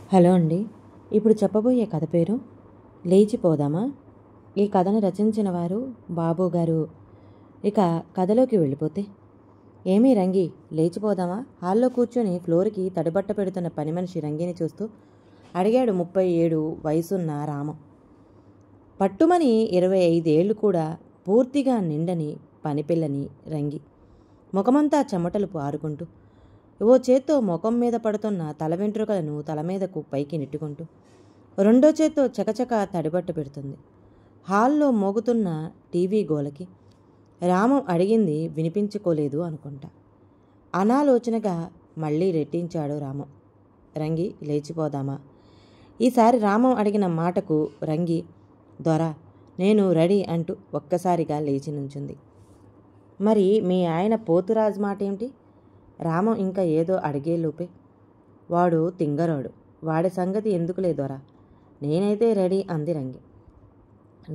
Hello అండి. ఇప్పుడు చెప్పబోయే కథ పేరు లేచిపోదామా. ఈ కథను రచించిన వారు బాబు గారు. ఇక కథలోకి వెళ్ళిపోతే, ఏమీ రంగి లేచిపోదామా? హాల్లో కూర్చొని ఫ్లోర్కి తడిబట్ట పెడుతున్న పని మనిషి రంగిని చూస్తూ అడిగాడు 37 వయసున్న రామం. పట్టుమని 25 ఏళ్ళు కూడా పూర్తిగా నిండని పనిపిల్లని రంగి ముఖమంతా చెమటలు పారుకుంటూ ఓ చేత్తో ముఖం మీద పడుతున్న తల వెంట్రుకలను తల మీదకు పైకి నెట్టుకుంటూ రెండో చేత్తో చకచక తడిబట్ట పెడుతుంది. హాల్లో మోగుతున్న టీవీ గోలకి రామం అడిగింది వినిపించుకోలేదు అనుకుంటా. అనాలోచనగా మళ్ళీ రెట్టించాడు రామం. రంగి లేచిపోదామా? ఈసారి రామం అడిగిన మాటకు రంగి దొరా నేను రెడీ అంటూ ఒక్కసారిగా లేచి నుంచుంది. మరి మీ ఆయన పోతురాజు మాట ఏమిటి? రామం ఇంకా ఏదో అడిగేలోపే, వాడు తింగరాడు, వాడి సంగతి ఎందుకు లేదోరా, నేనైతే రెడీ అంది రంగి.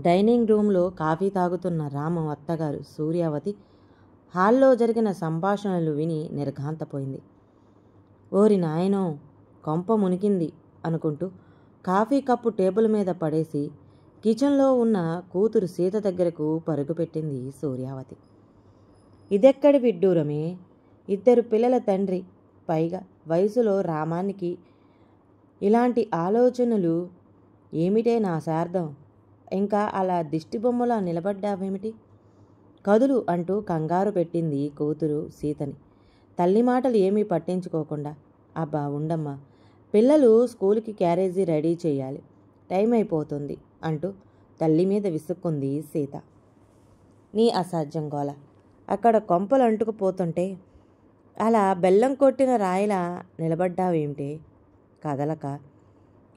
డైనింగ్ రూమ్లో కాఫీ తాగుతున్న రామం అత్తగారు సూర్యావతి హాల్లో జరిగిన సంభాషణలు విని నిర్ఘాంతపోయింది. ఓరి నాయనో, కొంప మునికింది అనుకుంటూ కాఫీ కప్పు టేబుల్ మీద పడేసి కిచెన్లో ఉన్న కూతురు సీత దగ్గరకు పరుగుపెట్టింది సూర్యావతి. ఇదెక్కడి విడ్డూరమే, 2 పిల్లల తండ్రి, పైగా వయసులో రామానికి ఇలాంటి ఆలోచనలు ఏమిటే నా శార్థం, ఇంకా అలా దిష్టిబొమ్మలా నిలబడ్డావేమిటి? కదులు అంటూ కంగారు పెట్టింది కూతురు సీతని. తల్లి మాటలు ఏమీ పట్టించుకోకుండా, అబ్బా ఉండమ్మా, పిల్లలు స్కూల్కి క్యారేజీ రెడీ చేయాలి, టైం అయిపోతుంది అంటూ తల్లి మీద విసుక్కుంది సీత. నీ అసాధ్యం గోల, అక్కడ కొంపలు అంటుకుపోతుంటే అలా బెల్లం కొట్టిన రాయిలా నిలబడ్డావేమిటే కదలక?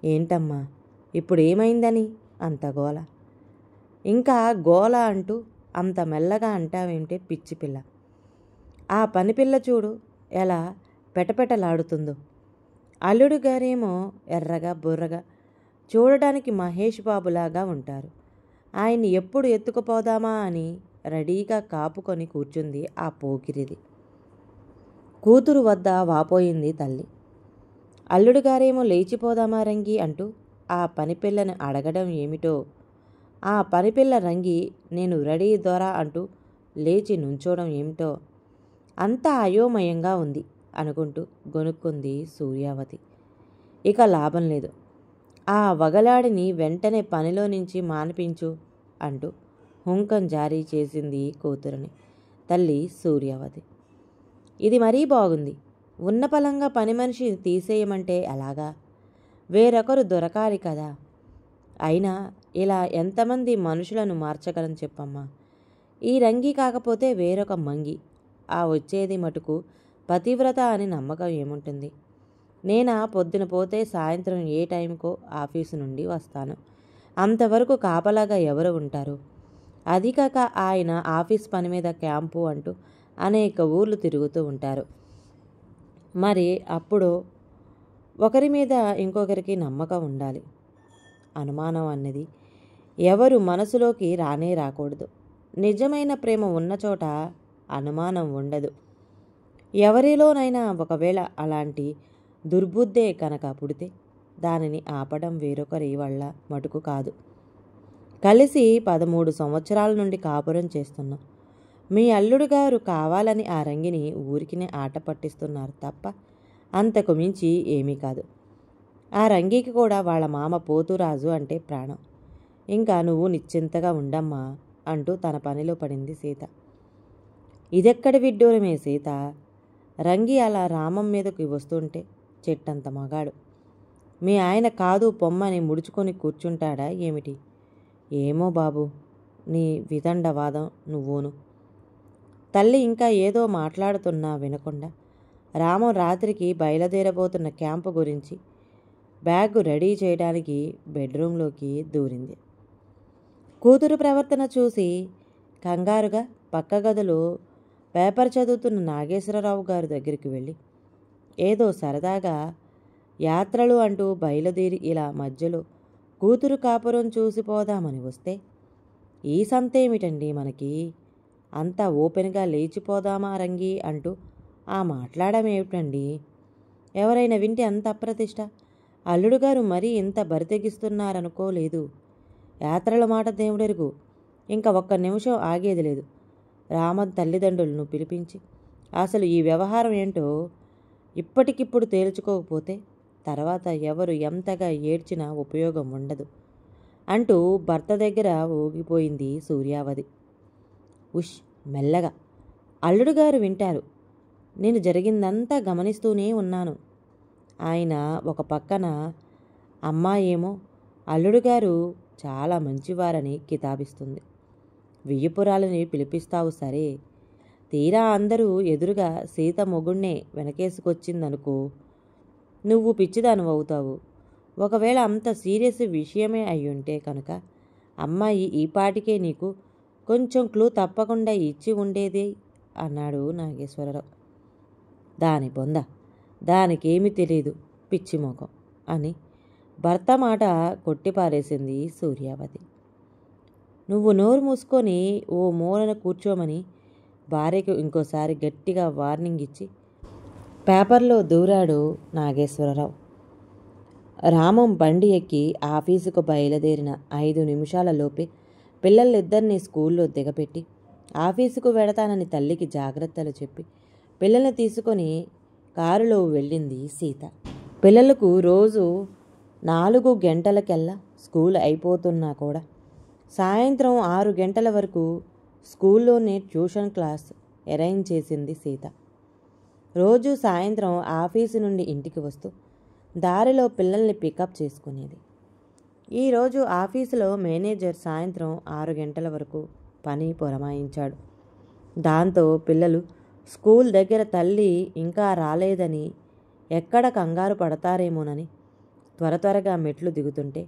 ఏంటమ్మా ఇప్పుడు ఏమైందని అంత గోల? ఇంకా గోల అంటూ అంత మెల్లగా అంటావేమిటే పిచ్చి పిల్ల? ఆ పనిపిల్ల చూడు ఎలా పెటపెటలాడుతుందో. అల్లుడు గారేమో ఎర్రగా బుర్రగా, చూడడానికి మహేష్ బాబులాగా ఉంటారు. ఆయన్ని ఎప్పుడు ఎత్తుకుపోదామా అని రెడీగా కాపుకొని కూర్చుంది ఆ పోకిరిది. కూతురు వద్ద వాపోయింది తల్లి. అల్లుడు గారేమో లేచిపోదామా రంగి అంటూ ఆ పనిపిల్లని అడగడం ఏమిటో. ఆ పనిపిల్ల రంగి నేను రెడీ దొరా అంటూ లేచి నుంచోవడం ఏమిటో. అంతా అయోమయంగా ఉంది అనుకుంటూ గొనుక్కుంది సూర్యావతి. ఇక లాభం లేదు, ఆ వగలాడిని వెంటనే పనిలో నుంచి మానిపించు అంటూ హుంకం జారీ చేసింది కూతురుని తల్లి సూర్యావతి. ఇది మరీ బాగుంది, ఉన్న పలంగా పని మనిషి తీసేయమంటే ఎలాగా? వేరొకరు దొరకాలి కదా. అయినా ఇలా ఎంతమంది మనుషులను మార్చగలను చెప్పమ్మా? ఈ రంగి కాకపోతే వేరొక మంగి, ఆ వచ్చేది మటుకు పతివ్రత అని నమ్మకం ఏముంటుంది? నేనా పొద్దున పోతే సాయంత్రం ఏ టైంకో ఆఫీసు నుండి వస్తాను, అంతవరకు కాపలాగా ఎవరు ఉంటారు? అది కాక ఆయన ఆఫీస్ పని మీద క్యాంపు అంటూ అనేక ఊర్లు తిరుగుతూ ఉంటారు. మరి అప్పుడు ఒకరి మీద ఇంకొకరికి నమ్మకం ఉండాలి. అనుమానం అన్నది ఎవరు మనసులోకి రానే రాకూడదు. నిజమైన ప్రేమ ఉన్న చోట అనుమానం ఉండదు. ఎవరిలోనైనా ఒకవేళ అలాంటి దుర్బుద్ధే కనుక పుడితే దానిని ఆపడం వేరొకరి వల్ల మటుకు కాదు. కలిసి 13 సంవత్సరాల నుండి కాపురం చేస్తున్నాం. మీ అల్లుడు గారు కావాలని ఆ రంగిని ఊరికినే ఆట పట్టిస్తున్నారు తప్ప అంతకు మించి ఏమీ కాదు. ఆ రంగికి కూడా వాళ్ళ మామ పోతురాజు అంటే ప్రాణం. ఇంకా నువ్వు నిశ్చింతగా ఉండమ్మా అంటూ తన పనిలో పడింది సీత. ఇదెక్కడి విడ్డూరమే సీత, రంగి అలా రామం మీదకి వస్తుంటే చెట్టంత మగాడు. మీ ఆయన కాదు పొమ్మని ముడుచుకొని కూర్చుంటాడా ఏమిటి? ఏమో బాబు, నీ వితండవాదం నువ్వును. తల్లి ఇంకా ఏదో మాట్లాడుతున్నా వినకుండా రామం రాత్రికి బయలుదేరబోతున్న క్యాంపు గురించి బ్యాగ్ రెడీ చేయడానికి బెడ్రూంలోకి దూరింది. కూతురు ప్రవర్తన చూసి కంగారుగా పక్క గదిలో పేపర్ చదువుతున్న నాగేశ్వరరావు గారి దగ్గరికి వెళ్ళి ఏదో సరదాగా యాత్రలు అంటూ బయలుదేరి ఇలా మధ్యలో కూతురు కాపురం చూసిపోదామని వస్తే ఈ సంతేమిటండి మనకి, అంతా ఓపెన్గా లేచిపోదామా రంగి అంటూ ఆ మాట్లాడమేమిటండి? ఎవరైనా వింటే అంత అప్రతిష్ట. అల్లుడుగారు మరీ ఇంత బరితెగిస్తున్నారనుకోలేదు. యాత్రల మాట దేవుడెరుగు. ఇంకా ఒక్క నిమిషం ఆగేది లేదు. రామన్ తల్లిదండ్రులను పిలిపించి అసలు ఈ వ్యవహారం ఏంటో ఇప్పటికిప్పుడు తేల్చుకోకపోతే తర్వాత ఎవరు ఎంతగా ఏడ్చినా ఉపయోగం ఉండదు అంటూ భర్త దగ్గర ఊగిపోయింది సూర్యావతి. ఉష్, మెల్లగా. అల్లుడుగారు వింటారు. నేను జరిగిందంతా గమనిస్తూనే ఉన్నాను. ఆయన ఒక పక్కన అమ్మాయేమో అల్లుడుగారు చాలా మంచివారని కితాబిస్తుంది. వియ్యపురాలని పిలిపిస్తావు సరే, తీరా అందరూ ఎదురుగా సీత మొగుణ్ణే వెనకేసుకొచ్చిందనుకో, నువ్వు పిచ్చిదాను అవుతావు. ఒకవేళ అంత సీరియస్ విషయమే అయ్యుంటే కనుక అమ్మాయి ఈ పాటికే నీకు కొంచెం క్లూ తప్పకుండా ఇచ్చి ఉండేదే అన్నాడు నాగేశ్వరరావు. దాని బొంద, దానికేమీ తెలీదు పిచ్చిమోకం అని భర్త మాట కొట్టిపారేసింది సూర్యావతి. నువ్వు నోరు మూసుకొని ఓ మూలన కూర్చోమని భార్యకు ఇంకోసారి గట్టిగా వార్నింగ్ ఇచ్చి పేపర్లో దూరాడు నాగేశ్వరరావు. రామం బండి ఎక్కి ఆఫీసుకు బయలుదేరిన 5 నిమిషాలలోపే పిల్లలిద్దరినీ స్కూల్లో దిగపెట్టి ఆఫీసుకు వెడతానని తల్లికి జాగ్రత్తలు చెప్పి పిల్లల్ని తీసుకొని కారులో వెళ్ళింది సీత. పిల్లలకు రోజు 4 గంటలకెల్లా స్కూల్ అయిపోతున్నా కూడా సాయంత్రం 6 గంటల వరకు స్కూల్లోనే ట్యూషన్ క్లాస్ అరేంజ్ చేసింది సీత. రోజు సాయంత్రం ఆఫీసు నుండి ఇంటికి వస్తూ దారిలో పిల్లల్ని పికప్ చేసుకునేది. ఈరోజు ఆఫీసులో మేనేజర్ సాయంత్రం 6 గంటల వరకు పని పురమాయించాడు. దాంతో పిల్లలు స్కూల్ దగ్గర తల్లి ఇంకా రాలేదని ఎక్కడ కంగారు పడతారేమోనని త్వరగా మెట్లు దిగుతుంటే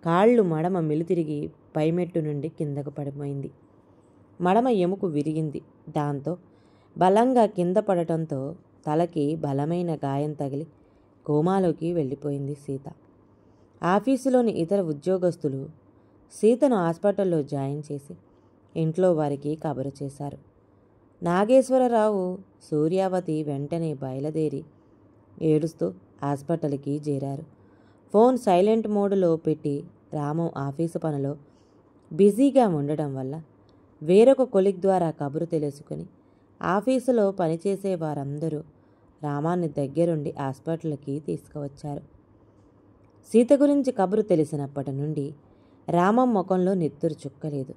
కాళ్ళు మడమ మిలితిరిగి పైమెట్టు నుండి కిందకు పడిపోయింది. మడమ ఎముకు విరిగింది. దాంతో బలంగా కింద పడటంతో తలకి బలమైన గాయం తగిలి కోమాలోకి వెళ్ళిపోయింది సీత. ఆఫీసులోని ఇతర ఉద్యోగస్తులు సీతను హాస్పిటల్లో జాయిన్ చేసి ఇంట్లో వారికి కబురు చేశారు. నాగేశ్వరరావు, సూర్యావతి వెంటనే బయలుదేరి ఏడుస్తూ హాస్పిటల్కి చేరారు. ఫోన్ సైలెంట్ మోడ్లో పెట్టి రామం ఆఫీసు పనిలో బిజీగా ఉండడం వల్ల వేరొక కొలీగ్ ద్వారా కబురు తెలుసుకుని ఆఫీసులో పనిచేసే వారందరూ రామాన్ని దగ్గరుండి హాస్పిటల్కి తీసుకువచ్చారు. సీత గురించి కబురు తెలిసినప్పటి నుండి రామం ముఖంలో నెత్తురు చుక్కలేదు.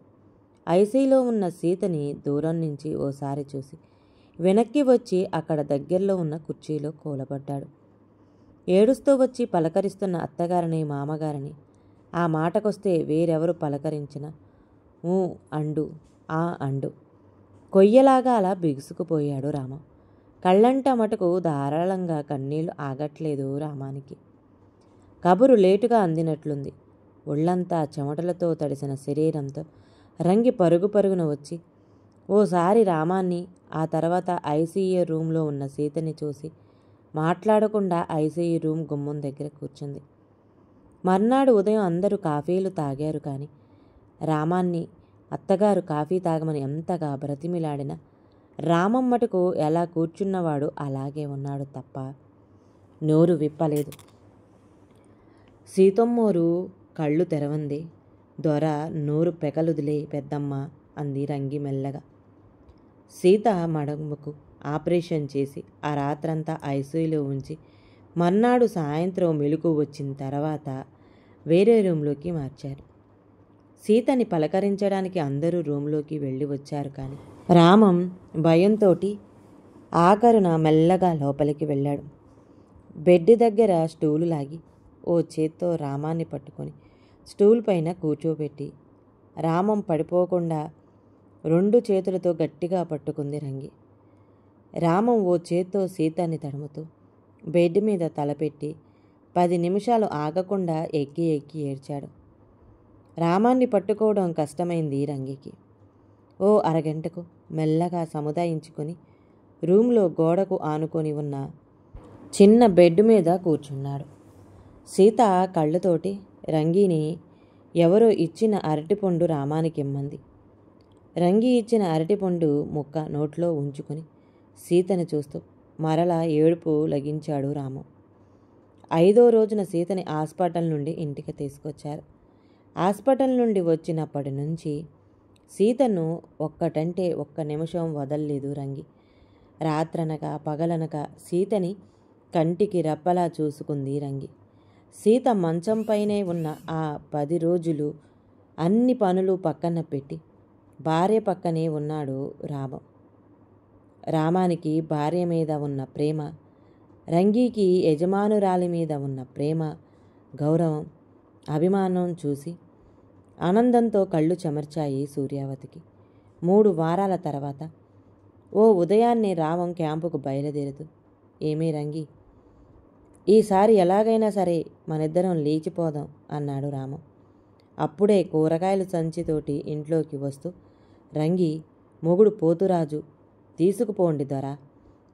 ఐసీలో ఉన్న సీతని దూరం నుంచి ఓసారి చూసి వెనక్కి వచ్చి అక్కడ దగ్గరలో ఉన్న కుర్చీలో కూలబడ్డాడు. ఏడుస్తూ వచ్చి పలకరిస్తున్న అత్తగారిని, మామగారిని ఆ మాటకొస్తే వేరెవరు పలకరించినా ఊ అండు, ఆ అండు. కొయ్యలాగా అలా బిగుసుకుపోయాడు రామం. కళ్ళంట మటుకు ధారాళంగా కన్నీళ్లు ఆగట్లేదు రామానికి. కబురు లేటుగా అందినట్లుంది. ఒళ్ళంతా చెమటలతో తడిసిన శరీరంతో రంగి పరుగున వచ్చి ఓసారి రామాన్ని, ఆ తర్వాత ఐసీయూ రూమ్లో ఉన్న సీతని చూసి మాట్లాడకుండా ఐసీయూ రూమ్ గుమ్మం దగ్గర కూర్చుంది. మర్నాడు ఉదయం అందరూ కాఫీలు తాగారు. కానీ రామాన్ని అత్తగారు కాఫీ తాగమని ఎంతగా బ్రతిమిలాడినా రామం మటుకు ఎలా కూర్చున్నవాడు అలాగే ఉన్నాడు తప్ప నోరు విప్పలేదు. సీతమ్మోరు కళ్ళు తెరవంది. దొర నోరు పెకలుదిలే పెద్దమ్మ అంది రంగి మెల్లగా. సీత మడమకు ఆపరేషన్ చేసి ఆ రాత్రంతా ఐసీయూలో ఉంచి మర్నాడు సాయంత్రం మెలకు వచ్చిన తర్వాత వేరే రూమ్లోకి మార్చారు. సీతని పలకరించడానికి అందరూ రూమ్లోకి వెళ్ళి వచ్చారు. కానీ రామం భయంతో ఆఖరున మెల్లగా లోపలికి వెళ్ళాడు. బెడ్ దగ్గర స్టూలు లాగి ఓ చేత్తో రామాన్ని పట్టుకొని స్టూల్ పైన కూర్చోబెట్టి రామం పడిపోకుండా 2 చేతులతో గట్టిగా పట్టుకుంది రంగి. రామం ఓ చేత్తో సీతని తడుముతూ బెడ్ మీద తలపెట్టి 10 నిమిషాలు ఆగకుండా ఎక్కి ఏడ్చాడు. రామాన్ని పట్టుకోవడం కష్టమైంది రంగికి. ఓ అరగంటకు మెల్లగా సముదాయించుకొని రూమ్లో గోడకు ఆనుకొని ఉన్న చిన్న బెడ్ మీద కూర్చున్నాడు. సీత కళ్ళతోటి రంగిని ఎవరో ఇచ్చిన అరటిపండు రామానికి ఇమ్మంది. రంగి ఇచ్చిన అరటిపండు ముక్క నోట్లో ఉంచుకొని సీతను చూస్తూ మరలా ఏడుపు లగించాడు రామం. 5వ రోజున సీతని హాస్పిటల్ నుండి ఇంటికి తీసుకొచ్చారు. హాస్పిటల్ నుండి వచ్చినప్పటి నుంచి సీతను ఒక్కటంటే ఒక్క నిమిషం వదలలేదు రంగి. రాత్రనక పగలనక సీతని కంటికి రెప్పలా చూసుకుంది రంగి. సీత మంచంపైనే ఉన్న ఆ 10 రోజులు అన్ని పనులు పక్కన పెట్టి భార్య పక్కనే ఉన్నాడు రామం. రామానికి భార్య మీద ఉన్న ప్రేమ, రంగికి యజమానురాలి మీద ఉన్న ప్రేమ, గౌరవం, అభిమానం చూసి ఆనందంతో కళ్ళు చెమర్చాయి సూర్యావతికి. 3 వారాల తర్వాత ఓ ఉదయాన్నే రామం క్యాంపుకు బయలుదేరుతూ, ఏమీ రంగి, ఈసారి ఎలాగైనా సరే మనిద్దరం లేచిపోదాం అన్నాడు రామం. అప్పుడే కూరగాయలు సంచితోటి ఇంట్లోకి వస్తూ, రంగి, మొగుడు పోతురాజు తీసుకుపోండి దొర,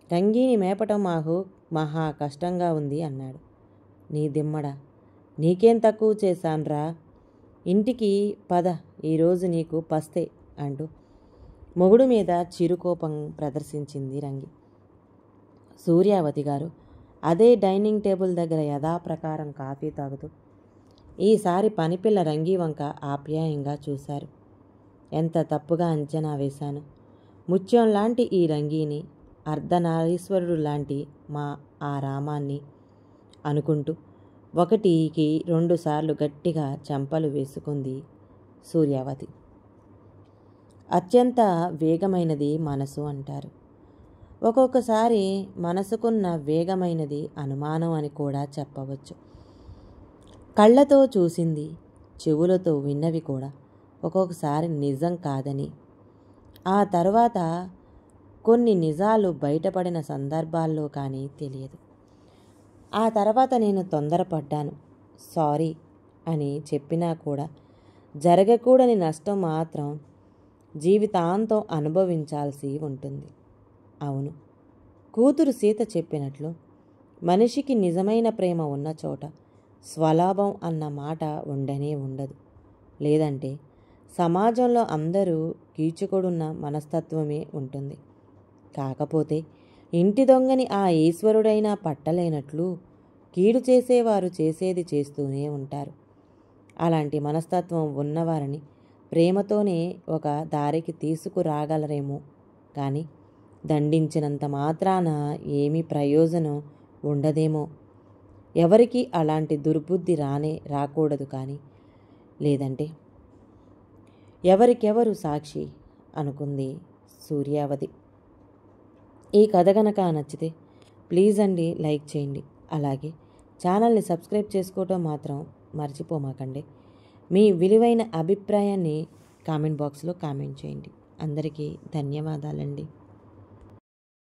రంగిని మేపటం మాకు మహా కష్టంగా ఉంది అన్నాడు. నీ దిమ్మడా, నీకేం తక్కువ చేశాన్రా, ఇంటికి పద, ఈరోజు నీకు పస్తే అంటూ మొగుడు మీద చిరుకోపం ప్రదర్శించింది రంగి. సూర్యావతి గారు అదే డైనింగ్ టేబుల్ దగ్గర యథాప్రకారం కాఫీ తాగుతూ ఈసారి పనిపిల్ల రంగి వంక ఆప్యాయంగా చూశారు. ఎంత తప్పుగా అంచనా వేశాను. ముత్యం లాంటి ఈ రంగిని, అర్ధనారీశ్వరుడు లాంటి మా ఆ రామాన్ని అనుకుంటూ 1కి 2 సార్లు గట్టిగా చెంపలు వేసుకుంది సూర్యావతి. అత్యంత వేగమైనది మనసు అంటారు. ఒక్కొక్కసారి మనసుకున్న వేగమైనది అనుమానం అని కూడా చెప్పవచ్చు. కళ్ళతో చూసింది, చెవులతో విన్నవి కూడా ఒక్కొక్కసారి నిజం కాదని, ఆ తర్వాత కొన్ని నిజాలు బయటపడిన సందర్భాల్లో కానీ తెలియదు. ఆ తర్వాత నేను తొందరపడ్డాను, సారీ అని చెప్పినా కూడా జరగకూడని నష్టం మాత్రం జీవితాంతం అనుభవించాల్సి ఉంటుంది. అవును, కూతురు సీత చెప్పినట్లు మనిషికి నిజమైన ప్రేమ ఉన్న చోట స్వలాభం అన్న మాట ఉండనే ఉండదు. లేదంటే సమాజంలో అందరూ కీచుకొడున్న మనస్తత్వమే ఉంటుంది. కాకపోతే ఇంటి దొంగని ఆ ఈశ్వరుడైనా పట్టలేనట్లు కీడు చేసేవారు చేసేది చేస్తూనే ఉంటారు. అలాంటి మనస్తత్వం ఉన్నవారిని ప్రేమతోనే ఒక దారికి తీసుకురాగలరేమో కానీ దండించినంత మాత్రాన ఏమీ ప్రయోజనం ఉండదేమో. ఎవరికి అలాంటి దుర్బుద్ధి రాకూడదు కానీ, లేదంటే ఎవరికెవరు సాక్షి అనుకుంది సూర్యావతి. ఈ కథ గనక నచ్చితే ప్లీజ్ అండి లైక్ చేయండి. అలాగే ఛానల్ని సబ్స్క్రైబ్ చేసుకోవటం మాత్రం మర్చిపోమాకండి. మీ విలువైన అభిప్రాయాన్ని కామెంట్ బాక్స్లో కామెంట్ చేయండి. అందరికీ ధన్యవాదాలండి.